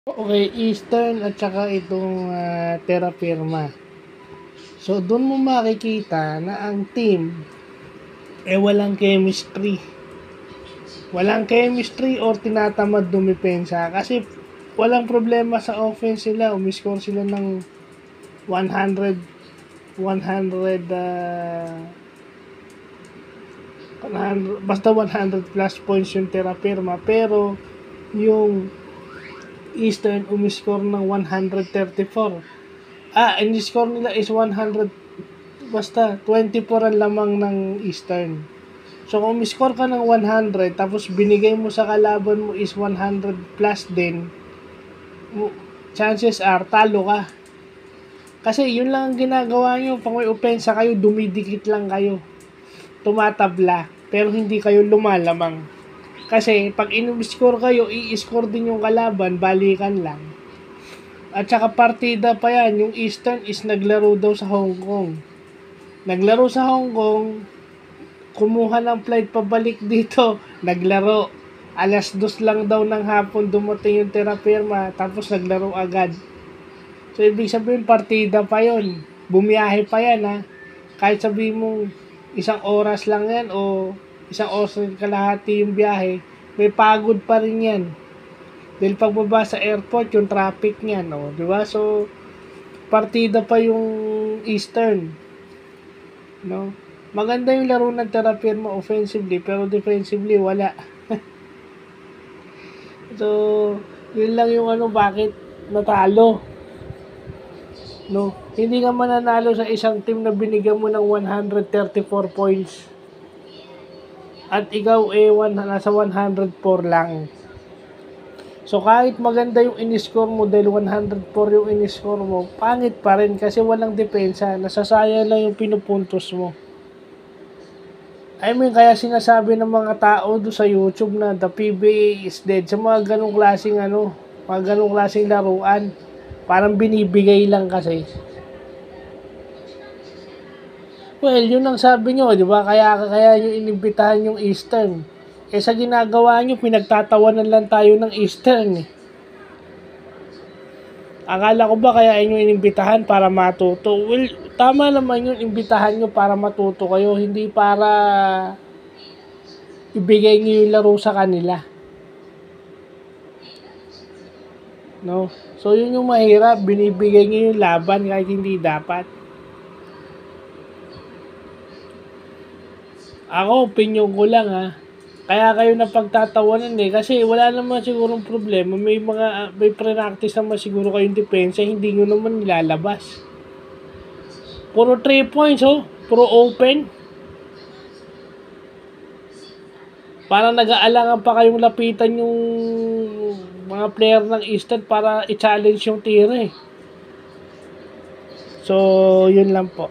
Okay, Eastern at saka itong Terra Firma. So, doon mo makikita na ang team walang chemistry. Walang chemistry or tinatamad dumepensa kasi walang problema sa offense sila. Umiscore sila ng 100 basta 100 plus points yung Terra Firma, pero yung Eastern umiscore ng 134. Ang score nila is 100, basta 24 ang lamang ng Eastern. So kung umiscore ka ng 100 tapos binigay mo sa kalaban mo is 100 plus din, chances are talo ka. Kasi yun lang ang ginagawa nyo. Pag may opensa kayo, dumidikit lang kayo, tumatabla, pero hindi kayo lumalamang. Kasi pag in-score kayo, i-score din yung kalaban, balikan lang. At saka partida pa yan, yung Eastern is naglaro daw sa Hong Kong. Naglaro sa Hong Kong, kumuha ng flight pabalik dito, naglaro. Alas 2 lang daw ng hapon dumating yung Terra Firma, tapos naglaro agad. So, ibig sabihin, partida pa yon, bumiyahe pa yan, ha. Kahit sabihin mong isang oras lang yan o isang oras kalahati yung biyahe, may pagod pa rin yan. Dahil pagbaba sa airport, yung traffic niyan, no? Di ba? So, partida pa yung Eastern. No? Maganda yung laro ng Terra Firma offensively, pero defensively, wala. So, yun lang yung bakit natalo. No? Hindi ka mananalo sa isang team na binigyan mo ng 134 points. At ikaw nasa 104 lang. So kahit maganda yung in-score mo dahil 104 yung in-score mo, pangit pa rin kasi walang depensa, nasasayang lang yung pinupuntos mo. I mean, kaya sinasabi ng mga tao do sa YouTube na the PBA is dead sa mga ganong klaseng mga ganong klaseng laruan. Parang binibigay lang kasi. Well, yun ang sabi nyo, di ba? Kaya nyo inimbitahan yung Eastern. Sa ginagawa nyo, pinagtatawanan lang tayo ng Eastern. Akala ko ba kaya inyo inimbitahan para matuto? Well, tama naman yun, imbitahan nyo para matuto kayo, hindi para ibigay nyo yung laro sa kanila. No? So, yun yung mahirap, binibigay nyo yung laban kahit hindi dapat. Ako, opinion ko lang, ha. Kaya kayo napagtatawanan kasi wala naman sigurong problema. May practice naman siguro kayong depensa, hindi nyo naman nilalabas. Puro 3 points, puro open. Parang nag-aalangan pa kayong lapitan yung mga player ng Eastern para i-challenge yung tira. So, yun lang po.